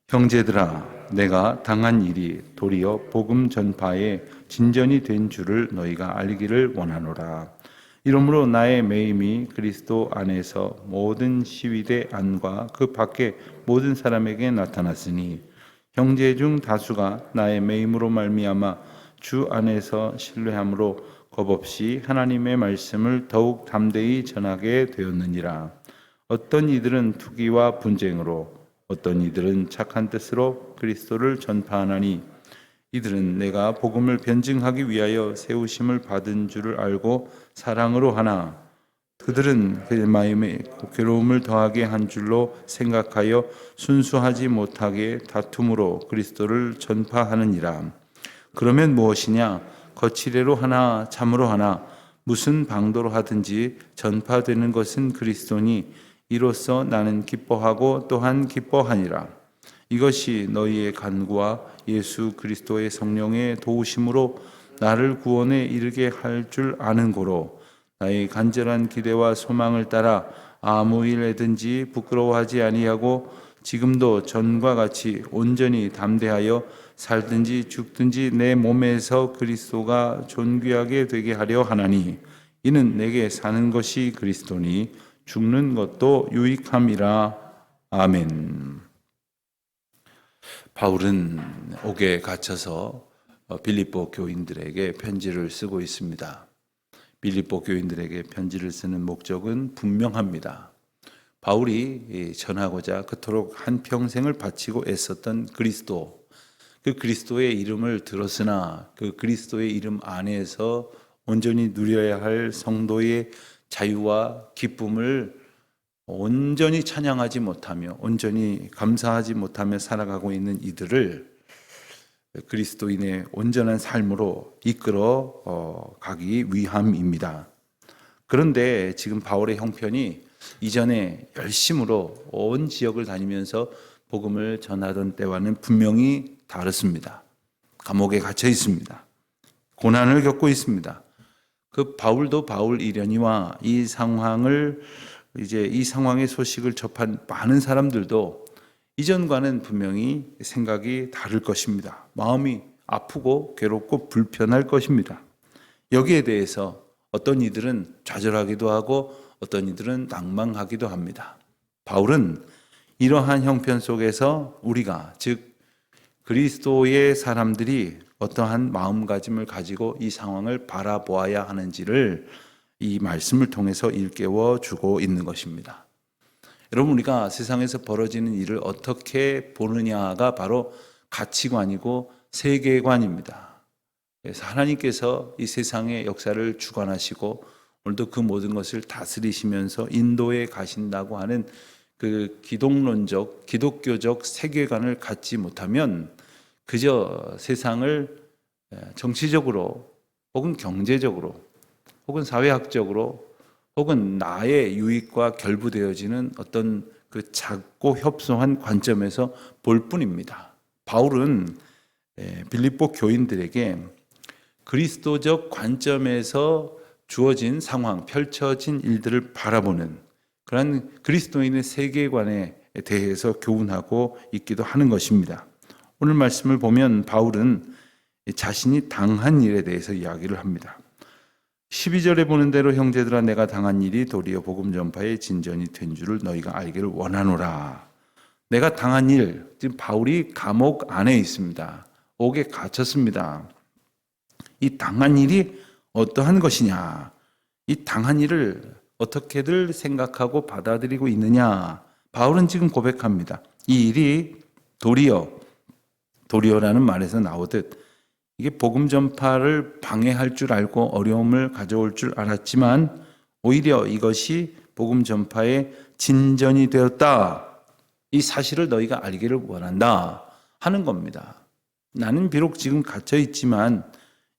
형제들아, 내가 당한 일이 도리어 복음 전파에 진전이 된 줄을 너희가 알기를 원하노라. 이러므로 나의 매임이 그리스도 안에서 모든 시위대 안과 그 밖에 모든 사람에게 나타났으니 형제 중 다수가 나의 매임으로 말미암아 주 안에서 신뢰함으로 겁없이 하나님의 말씀을 더욱 담대히 전하게 되었느니라. 어떤 이들은 투기와 분쟁으로, 어떤 이들은 착한 뜻으로 그리스도를 전파하나니, 이들은 내가 복음을 변증하기 위하여 세우심을 받은 줄을 알고 사랑으로 하나, 그들은 그 마음에 괴로움을 더하게 한 줄로 생각하여 순수하지 못하게 다툼으로 그리스도를 전파하느니라. 그러면 무엇이냐? 거칠애로 하나 참으로 하나 무슨 방도로 하든지 전파되는 것은 그리스도니, 이로써 나는 기뻐하고 또한 기뻐하니라. 이것이 너희의 간구와 예수 그리스도의 성령의 도우심으로 나를 구원에 이르게 할 줄 아는 고로, 나의 간절한 기대와 소망을 따라 아무 일에든지 부끄러워하지 아니하고 지금도 전과 같이 온전히 담대하여 살든지 죽든지 내 몸에서 그리스도가 존귀하게 되게 하려 하나니, 이는 내게 사는 것이 그리스도니 죽는 것도 유익함이라. 아멘. 바울은 옥에 갇혀서 빌립보 교인들에게 편지를 쓰고 있습니다. 빌립보 교인들에게 편지를 쓰는 목적은 분명합니다. 바울이 전하고자 그토록 한평생을 바치고 애썼던 그리스도, 그 그리스도의 이름을 들었으나 그 그리스도의 이름 안에서 온전히 누려야 할 성도의 자유와 기쁨을 온전히 찬양하지 못하며 온전히 감사하지 못하며 살아가고 있는 이들을 그리스도인의 온전한 삶으로 이끌어 가기 위함입니다. 그런데 지금 바울의 형편이 이전에 열심으로 온 지역을 다니면서 복음을 전하던 때와는 분명히 다릅니다. 감옥에 갇혀 있습니다. 고난을 겪고 있습니다. 그 바울도 바울이려니와 이 상황의 소식을 접한 많은 사람들도 이전과는 분명히 생각이 다를 것입니다. 마음이 아프고 괴롭고 불편할 것입니다. 여기에 대해서 어떤 이들은 좌절하기도 하고 어떤 이들은 낭망하기도 합니다. 바울은 이러한 형편 속에서 우리가, 즉 그리스도의 사람들이 어떠한 마음가짐을 가지고 이 상황을 바라보아야 하는지를 이 말씀을 통해서 일깨워 주고 있는 것입니다. 여러분, 우리가 세상에서 벌어지는 일을 어떻게 보느냐가 바로 가치관이고 세계관입니다. 그래서 하나님께서 이 세상의 역사를 주관하시고 오늘도 그 모든 것을 다스리시면서 인도에 가신다고 하는 그 기독론적, 기독교적 세계관을 갖지 못하면 그저 세상을 정치적으로 혹은 경제적으로 혹은 사회학적으로 혹은 나의 유익과 결부되어지는 어떤 그 작고 협소한 관점에서 볼 뿐입니다. 바울은 빌립보 교인들에게 그리스도적 관점에서 주어진 상황, 펼쳐진 일들을 바라보는 그런 그리스도인의 세계관에 대해서 교훈하고 있기도 하는 것입니다. 오늘 말씀을 보면 바울은 자신이 당한 일에 대해서 이야기를 합니다. 12절에 보는 대로 형제들아, 내가 당한 일이 도리어 복음 전파의 진전이 된 줄을 너희가 알기를 원하노라. 내가 당한 일, 지금 바울이 감옥 안에 있습니다. 옥에 갇혔습니다. 이 당한 일이 어떠한 것이냐, 이 당한 일을 어떻게들 생각하고 받아들이고 있느냐. 바울은 지금 고백합니다. 이 일이 도리어라는 말에서 나오듯 이게 복음 전파를 방해할 줄 알고 어려움을 가져올 줄 알았지만 오히려 이것이 복음 전파의 진전이 되었다. 이 사실을 너희가 알기를 원한다 하는 겁니다. 나는 비록 지금 갇혀 있지만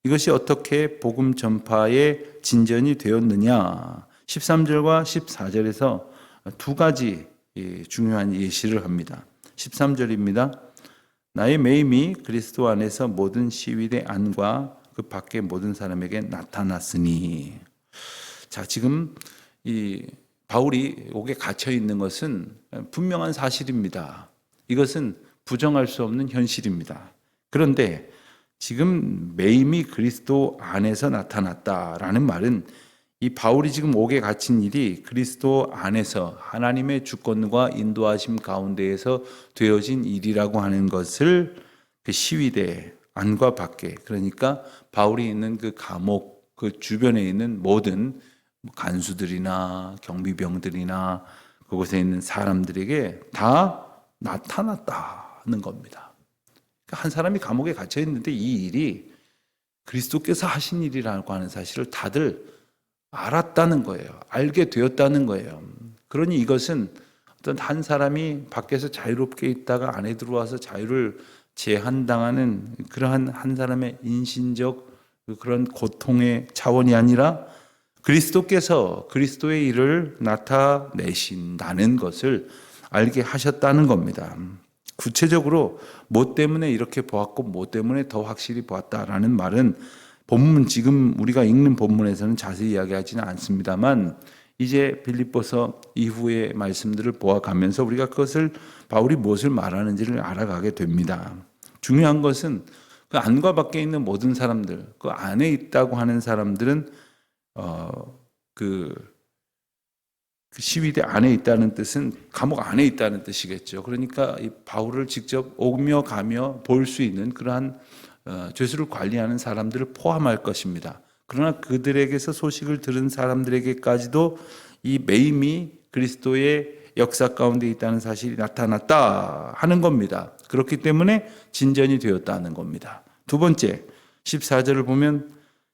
이것이 어떻게 복음 전파의 진전이 되었느냐. 13절과 14절에서 두 가지 중요한 예시를 합니다. 13절입니다. 나의 매임이 그리스도 안에서 모든 시위대 안과 그 밖에 모든 사람에게 나타났으니. 자, 지금 이 바울이 옥에 갇혀 있는 것은 분명한 사실입니다. 이것은 부정할 수 없는 현실입니다. 그런데 지금 매임이 그리스도 안에서 나타났다라는 말은 이 바울이 지금 옥에 갇힌 일이 그리스도 안에서 하나님의 주권과 인도하심 가운데에서 되어진 일이라고 하는 것을 그 시위대 안과 밖에, 그러니까 바울이 있는 그 감옥 그 주변에 있는 모든 간수들이나 경비병들이나 그곳에 있는 사람들에게 다 나타났다는 겁니다. 그러니까 한 사람이 감옥에 갇혀 있는데 이 일이 그리스도께서 하신 일이라고 하는 사실을 다들 알았다는 거예요. 알게 되었다는 거예요. 그러니 이것은 어떤 한 사람이 밖에서 자유롭게 있다가 안에 들어와서 자유를 제한당하는 그러한 한 사람의 인신적 그런 고통의 차원이 아니라 그리스도께서 그리스도의 일을 나타내신다는 것을 알게 하셨다는 겁니다. 구체적으로 뭐 때문에 이렇게 보았고 뭐 때문에 더 확실히 보았다라는 말은 본문 지금 우리가 읽는 본문에서는 자세히 이야기하지는 않습니다만 이제 빌립보서 이후의 말씀들을 보아가면서 우리가 그것을 바울이 무엇을 말하는지를 알아가게 됩니다. 중요한 것은 그 안과 밖에 있는 모든 사람들, 그 안에 있다고 하는 사람들은 그 시위대 안에 있다는 뜻은 감옥 안에 있다는 뜻이겠죠. 그러니까 이 바울을 직접 오며 가며 볼 수 있는 그러한 죄수를 관리하는 사람들을 포함할 것입니다. 그러나 그들에게서 소식을 들은 사람들에게까지도 이 매임이 그리스도의 역사 가운데 있다는 사실이 나타났다 하는 겁니다. 그렇기 때문에 진전이 되었다는 겁니다. 두 번째, 14절을 보면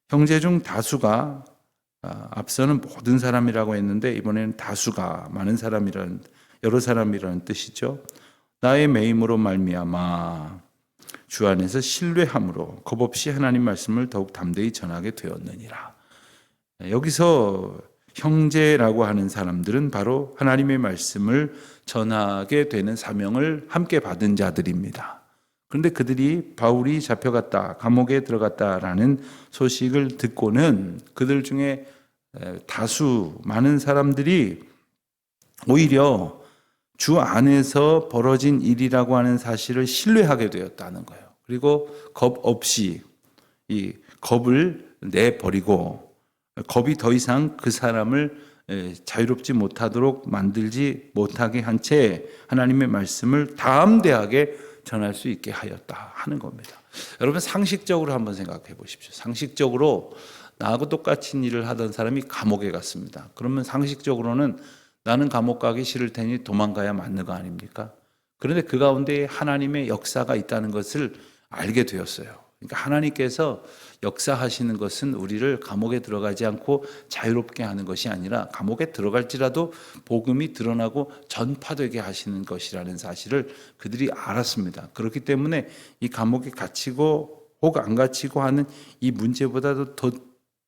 형제 중 다수가 앞서는 모든 사람이라고 했는데 이번에는 다수가 많은 사람이라는 여러 사람이라는 뜻이죠. 나의 매임으로 말미암아 주 안에서 신뢰함으로 겁없이 하나님 말씀을 더욱 담대히 전하게 되었느니라. 여기서 형제라고 하는 사람들은 바로 하나님의 말씀을 전하게 되는 사명을 함께 받은 자들입니다. 그런데 그들이 바울이 잡혀갔다, 감옥에 들어갔다라는 소식을 듣고는 그들 중에 다수 많은 사람들이 오히려 주 안에서 벌어진 일이라고 하는 사실을 신뢰하게 되었다는 거예요. 그리고 겁 없이 이 겁을 내버리고 겁이 더 이상 그 사람을 자유롭지 못하도록 만들지 못하게 한 채 하나님의 말씀을 담대하게 전할 수 있게 하였다 하는 겁니다. 여러분 상식적으로 한번 생각해 보십시오. 상식적으로 나하고 똑같은 일을 하던 사람이 감옥에 갔습니다. 그러면 상식적으로는 나는 감옥 가기 싫을 테니 도망가야 맞는 거 아닙니까? 그런데 그 가운데 하나님의 역사가 있다는 것을 알게 되었어요. 그러니까 하나님께서 역사하시는 것은 우리를 감옥에 들어가지 않고 자유롭게 하는 것이 아니라 감옥에 들어갈지라도 복음이 드러나고 전파되게 하시는 것이라는 사실을 그들이 알았습니다. 그렇기 때문에 이 감옥에 갇히고 혹 안 갇히고 하는 이 문제보다도 더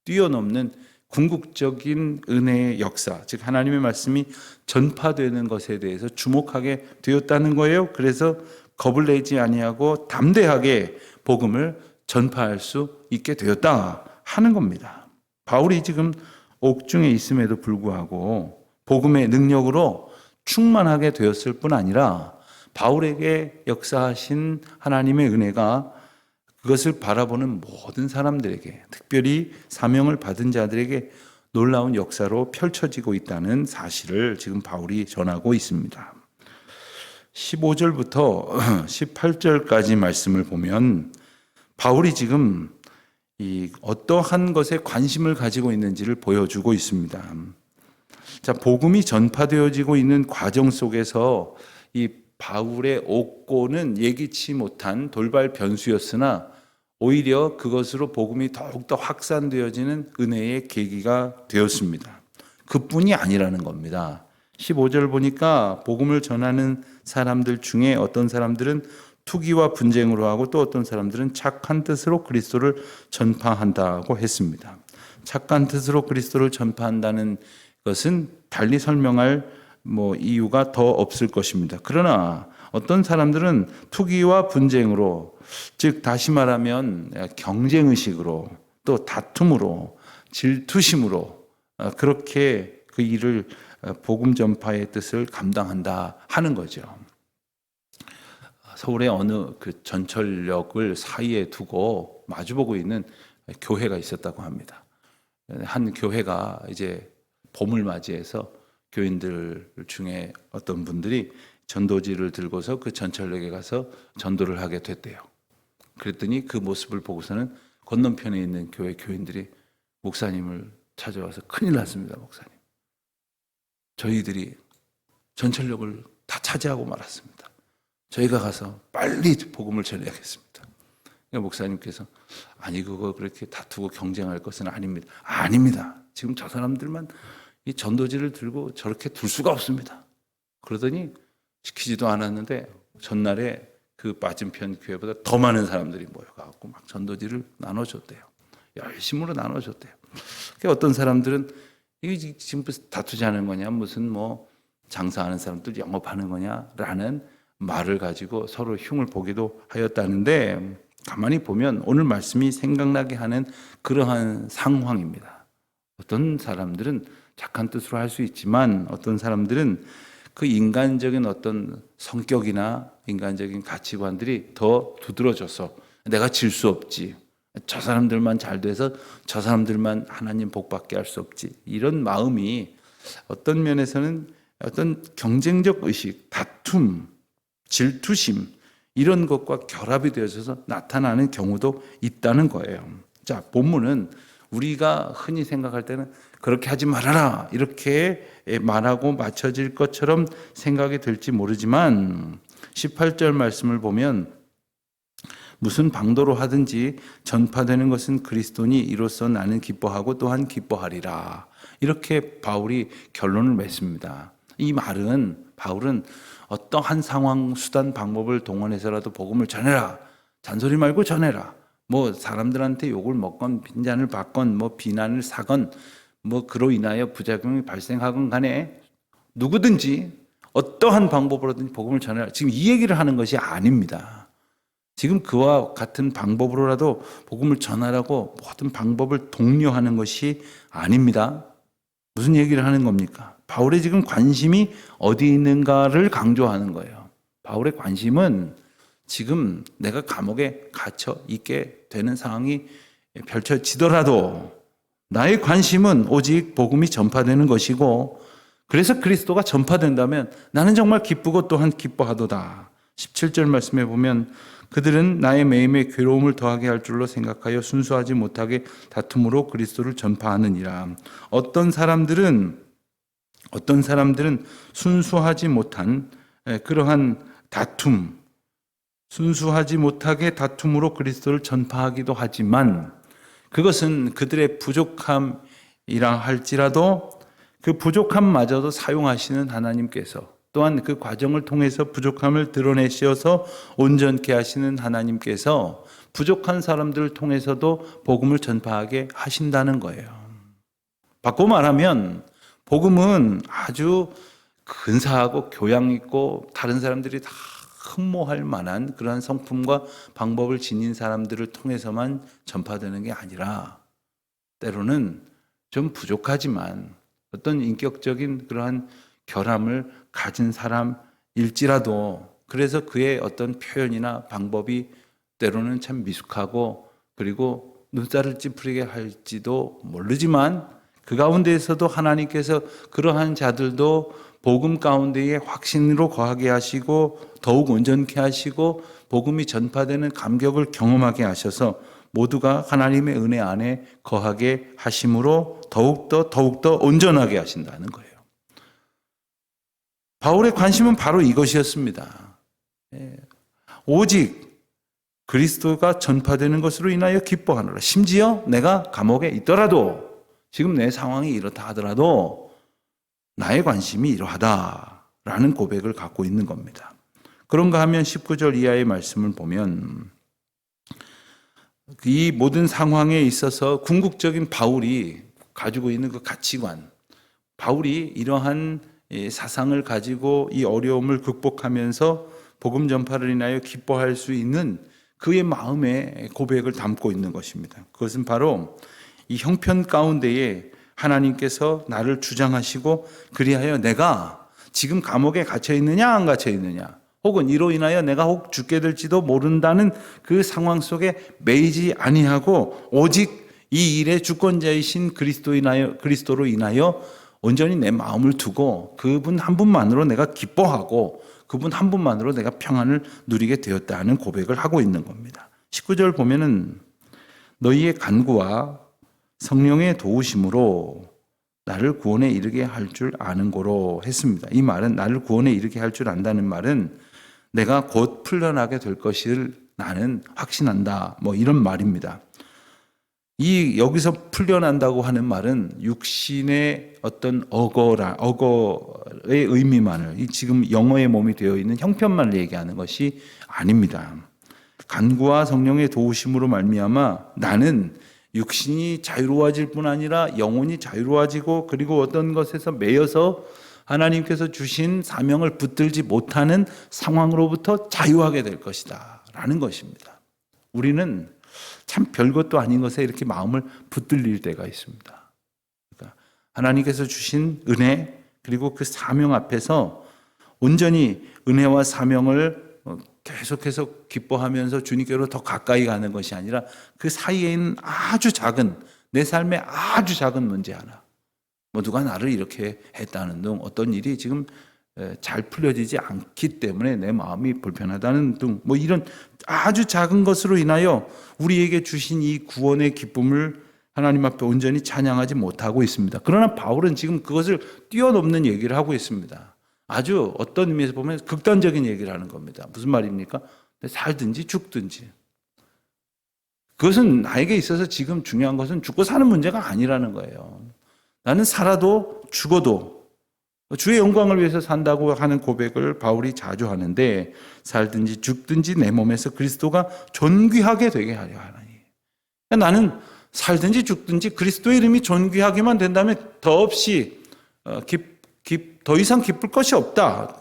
뛰어넘는 궁극적인 은혜의 역사, 즉 하나님의 말씀이 전파되는 것에 대해서 주목하게 되었다는 거예요. 그래서 겁을 내지 아니하고 담대하게 복음을 전파할 수 있게 되었다 하는 겁니다. 바울이 지금 옥중에 있음에도 불구하고 복음의 능력으로 충만하게 되었을 뿐 아니라 바울에게 역사하신 하나님의 은혜가 그것을 바라보는 모든 사람들에게, 특별히 사명을 받은 자들에게 놀라운 역사로 펼쳐지고 있다는 사실을 지금 바울이 전하고 있습니다. 15절부터 18절까지 말씀을 보면 바울이 지금 이 어떠한 것에 관심을 가지고 있는지를 보여주고 있습니다. 자, 복음이 전파되어지고 있는 과정 속에서 이 바울의 옥고는 예기치 못한 돌발 변수였으나 오히려 그것으로 복음이 더욱더 확산되어지는 은혜의 계기가 되었습니다. 그뿐이 아니라는 겁니다. 15절 보니까 복음을 전하는 사람들 중에 어떤 사람들은 투기와 분쟁으로 하고 또 어떤 사람들은 착한 뜻으로 그리스도를 전파한다고 했습니다. 착한 뜻으로 그리스도를 전파한다는 것은 달리 설명할 이유가 더 없을 것입니다. 그러나 어떤 사람들은 투기와 분쟁으로, 즉 다시 말하면 경쟁의식으로 또 다툼으로 질투심으로 그렇게 그 일을 복음 전파의 뜻을 감당한다 하는 거죠. 서울의 어느 그 전철역을 사이에 두고 마주보고 있는 교회가 있었다고 합니다. 한 교회가 이제 봄을 맞이해서 교인들 중에 어떤 분들이 전도지를 들고서 그 전철역에 가서 전도를 하게 됐대요. 그랬더니 그 모습을 보고서는 건너편에 있는 교회 교인들이 목사님을 찾아와서 큰일 났습니다. 목사님, 저희들이 전철역을 다 차지하고 말았습니다. 저희가 가서 빨리 복음을 전해야겠습니다. 그러니까 목사님께서 아니 그거 그렇게 다투고 경쟁할 것은 아닙니다. 아닙니다. 지금 저 사람들만 이 전도지를 들고 저렇게 둘 수가 없습니다. 그러더니 시키지도 않았는데 전날에 그 맞은편 교회보다 더 많은 사람들이 모여가지고 막 전도지를 나눠줬대요. 열심으로 나눠줬대요. 그러니까 어떤 사람들은 이게 지금 다투자는 거냐, 무슨 뭐 장사하는 사람들 영업하는 거냐라는 말을 가지고 서로 흉을 보기도 하였다는데, 가만히 보면 오늘 말씀이 생각나게 하는 그러한 상황입니다. 어떤 사람들은 착한 뜻으로 할 수 있지만 어떤 사람들은 그 인간적인 어떤 성격이나 인간적인 가치관들이 더 두드러져서 내가 질 수 없지, 저 사람들만 잘 돼서 저 사람들만 하나님 복 받게 할 수 없지, 이런 마음이 어떤 면에서는 어떤 경쟁적 의식, 다툼, 질투심, 이런 것과 결합이 되어져서 나타나는 경우도 있다는 거예요. 자, 본문은 우리가 흔히 생각할 때는 그렇게 하지 말아라 이렇게 말하고 맞춰질 것처럼 생각이 될지 모르지만 18절 말씀을 보면 무슨 방도로 하든지 전파되는 것은 그리스도니 이로써 나는 기뻐하고 또한 기뻐하리라, 이렇게 바울이 결론을 맺습니다. 이 말은 바울은 어떠한 상황, 수단, 방법을 동원해서라도 복음을 전해라, 잔소리 말고 전해라, 뭐 사람들한테 욕을 먹건 빈잔을 받건 뭐 비난을 사건 뭐 그로 인하여 부작용이 발생하건 간에 누구든지 어떠한 방법으로든지 복음을 전해라, 지금 이 얘기를 하는 것이 아닙니다. 지금 그와 같은 방법으로라도 복음을 전하라고 모든 방법을 독려하는 것이 아닙니다. 무슨 얘기를 하는 겁니까? 바울의 지금 관심이 어디 있는가를 강조하는 거예요. 바울의 관심은 지금 내가 감옥에 갇혀 있게 되는 상황이 펼쳐지더라도 나의 관심은 오직 복음이 전파되는 것이고, 그래서 그리스도가 전파된다면 나는 정말 기쁘고 또한 기뻐하도다. 17절 말씀에 보면 그들은 나의 매임에 괴로움을 더하게 할 줄로 생각하여 순수하지 못하게 다툼으로 그리스도를 전파하느니라. 어떤 사람들은 순수하지 못한 그러한 다툼, 순수하지 못하게 다툼으로 그리스도를 전파하기도 하지만 그것은 그들의 부족함이라 할지라도 그 부족함마저도 사용하시는 하나님께서, 또한 그 과정을 통해서 부족함을 드러내셔서 온전케 하시는 하나님께서 부족한 사람들을 통해서도 복음을 전파하게 하신다는 거예요. 바꿔 말하면 복음은 아주 근사하고 교양 있고 다른 사람들이 다 흠모할 만한 그러한 성품과 방법을 지닌 사람들을 통해서만 전파되는 게 아니라 때로는 좀 부족하지만 어떤 인격적인 그러한 결함을 가진 사람일지라도, 그래서 그의 어떤 표현이나 방법이 때로는 참 미숙하고 그리고 눈살을 찌푸리게 할지도 모르지만 그 가운데에서도 하나님께서 그러한 자들도 복음 가운데에 확신으로 거하게 하시고 더욱 온전케 하시고 복음이 전파되는 감격을 경험하게 하셔서 모두가 하나님의 은혜 안에 거하게 하심으로 더욱더 온전하게 하신다는 거예요. 바울의 관심은 바로 이것이었습니다. 오직 그리스도가 전파되는 것으로 인하여 기뻐하노라. 심지어 내가 감옥에 있더라도, 지금 내 상황이 이렇다 하더라도 나의 관심이 이러하다라는 고백을 갖고 있는 겁니다. 그런가 하면 19절 이하의 말씀을 보면 이 모든 상황에 있어서 궁극적인 바울이 가지고 있는 그 가치관, 바울이 이러한 사상을 가지고 이 어려움을 극복하면서 복음 전파를 인하여 기뻐할 수 있는 그의 마음의 고백을 담고 있는 것입니다. 그것은 바로 이 형편 가운데에 하나님께서 나를 주장하시고 그리하여 내가 지금 감옥에 갇혀 있느냐 안 갇혀 있느냐, 혹은 이로 인하여 내가 혹 죽게 될지도 모른다는 그 상황 속에 매이지 아니하고 오직 이 일의 주권자이신 그리스도로 인하여 온전히 내 마음을 두고 그분 한 분만으로 내가 기뻐하고 그분 한 분만으로 내가 평안을 누리게 되었다는 고백을 하고 있는 겁니다. 19절 보면은 너희의 간구와 성령의 도우심으로 나를 구원에 이르게 할 줄 아는 거로 했습니다. 이 말은 나를 구원에 이르게 할 줄 안다는 말은 내가 곧 풀려나게 될 것을 나는 확신한다. 뭐 이런 말입니다. 여기서 풀려난다고 하는 말은 육신의 어떤 어거의 의미만을, 지금 영어의 몸이 되어 있는 형편만을 얘기하는 것이 아닙니다. 간구와 성령의 도우심으로 말미암아 나는 육신이 자유로워질 뿐 아니라 영혼이 자유로워지고 그리고 어떤 것에서 매여서 하나님께서 주신 사명을 붙들지 못하는 상황으로부터 자유하게 될 것이다 라는 것입니다. 우리는 참 별것도 아닌 것에 이렇게 마음을 붙들릴 때가 있습니다. 그러니까 하나님께서 주신 은혜 그리고 그 사명 앞에서 온전히 은혜와 사명을 계속해서 기뻐하면서 주님께로 더 가까이 가는 것이 아니라 그 사이에 있는 아주 작은, 내 삶의 아주 작은 문제 하나, 뭐 누가 나를 이렇게 했다는 등 어떤 일이 지금 잘 풀려지지 않기 때문에 내 마음이 불편하다는 등 뭐 이런 아주 작은 것으로 인하여 우리에게 주신 이 구원의 기쁨을 하나님 앞에 온전히 찬양하지 못하고 있습니다. 그러나 바울은 지금 그것을 뛰어넘는 얘기를 하고 있습니다. 아주 어떤 의미에서 보면 극단적인 얘기를 하는 겁니다. 무슨 말입니까? 살든지 죽든지. 그것은 나에게 있어서 지금 중요한 것은 죽고 사는 문제가 아니라는 거예요. 나는 살아도 죽어도 주의 영광을 위해서 산다고 하는 고백을 바울이 자주 하는데, 살든지 죽든지 내 몸에서 그리스도가 존귀하게 되게 하려 하나니. 나는 살든지 죽든지 그리스도의 이름이 존귀하게만 된다면 더없이 더 이상 기쁠 것이 없다,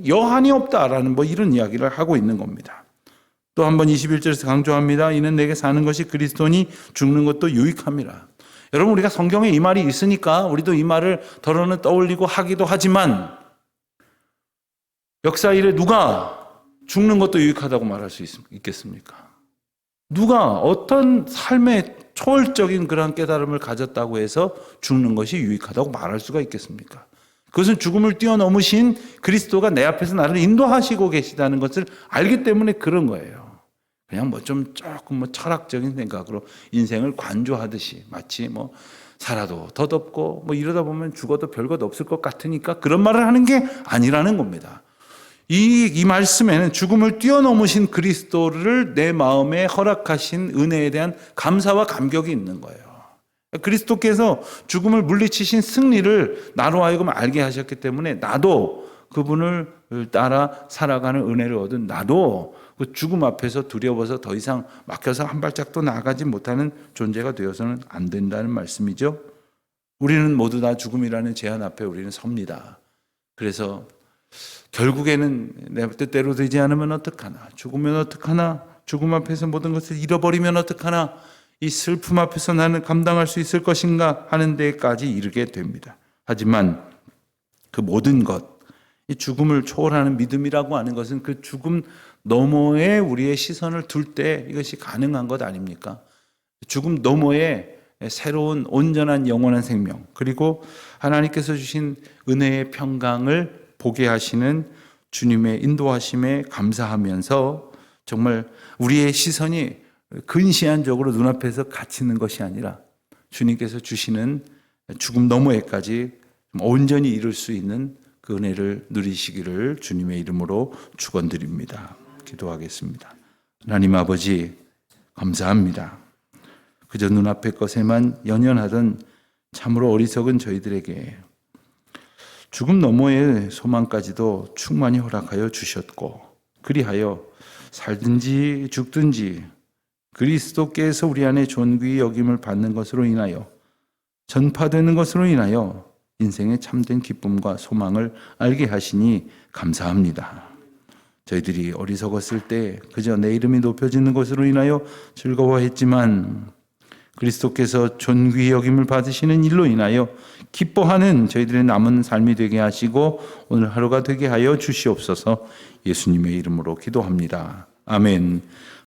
여한이 없다라는 뭐 이런 이야기를 하고 있는 겁니다. 또 한번 21절에서 강조합니다. 이는 내게 사는 것이 그리스도니 죽는 것도 유익함이라. 여러분, 우리가 성경에 이 말이 있으니까 우리도 이 말을 더러는 떠올리고 하기도 하지만, 역사 이래 누가 죽는 것도 유익하다고 말할 수 있겠습니까? 누가 어떤 삶의 초월적인 그런 깨달음을 가졌다고 해서 죽는 것이 유익하다고 말할 수가 있겠습니까? 그것은 죽음을 뛰어넘으신 그리스도가 내 앞에서 나를 인도하시고 계시다는 것을 알기 때문에 그런 거예요. 그냥 조금 철학적인 생각으로 인생을 관조하듯이, 마치 살아도 덧없고 이러다 보면 죽어도 별것 없을 것 같으니까 그런 말을 하는 게 아니라는 겁니다. 이 말씀에는 죽음을 뛰어넘으신 그리스도를 내 마음에 허락하신 은혜에 대한 감사와 감격이 있는 거예요. 그리스도께서 죽음을 물리치신 승리를 나로 하여금 알게 하셨기 때문에 나도 그분을 따라 살아가는 은혜를 얻은 나도 그 죽음 앞에서 두려워서 더 이상 막혀서 한 발짝도 나아가지 못하는 존재가 되어서는 안 된다는 말씀이죠. 우리는 모두 다 죽음이라는 제한 앞에 우리는 섭니다. 그래서 결국에는 내 뜻대로 되지 않으면 어떡하나, 죽으면 어떡하나, 죽음 앞에서 모든 것을 잃어버리면 어떡하나, 이 슬픔 앞에서 나는 감당할 수 있을 것인가 하는 데까지 이르게 됩니다. 하지만 그 모든 것, 이 죽음을 초월하는 믿음이라고 하는 것은 그 죽음 너머에 우리의 시선을 둘 때 이것이 가능한 것 아닙니까? 죽음 너머에 새로운 온전한 영원한 생명, 그리고 하나님께서 주신 은혜의 평강을 보게 하시는 주님의 인도하심에 감사하면서 정말 우리의 시선이 근시안적으로 눈앞에서 갇히는 것이 아니라 주님께서 주시는 죽음 너머에까지 온전히 이룰 수 있는 그 은혜를 누리시기를 주님의 이름으로 축원드립니다. 기도하겠습니다. 하나님 아버지, 감사합니다. 그저 눈앞의 것에만 연연하던 참으로 어리석은 저희들에게 죽음 너머의 소망까지도 충만히 허락하여 주셨고, 그리하여 살든지 죽든지 그리스도께서 우리 안에 존귀 여김을 받는 것으로 인하여, 전파되는 것으로 인하여 인생의 참된 기쁨과 소망을 알게 하시니 감사합니다. 저희들이 어리석었을 때 그저 내 이름이 높여지는 것으로 인하여 즐거워했지만, 그리스도께서 존귀히 여김을 받으시는 일로 인하여 기뻐하는 저희들의 남은 삶이 되게 하시고 오늘 하루가 되게 하여 주시옵소서. 예수님의 이름으로 기도합니다. 아멘.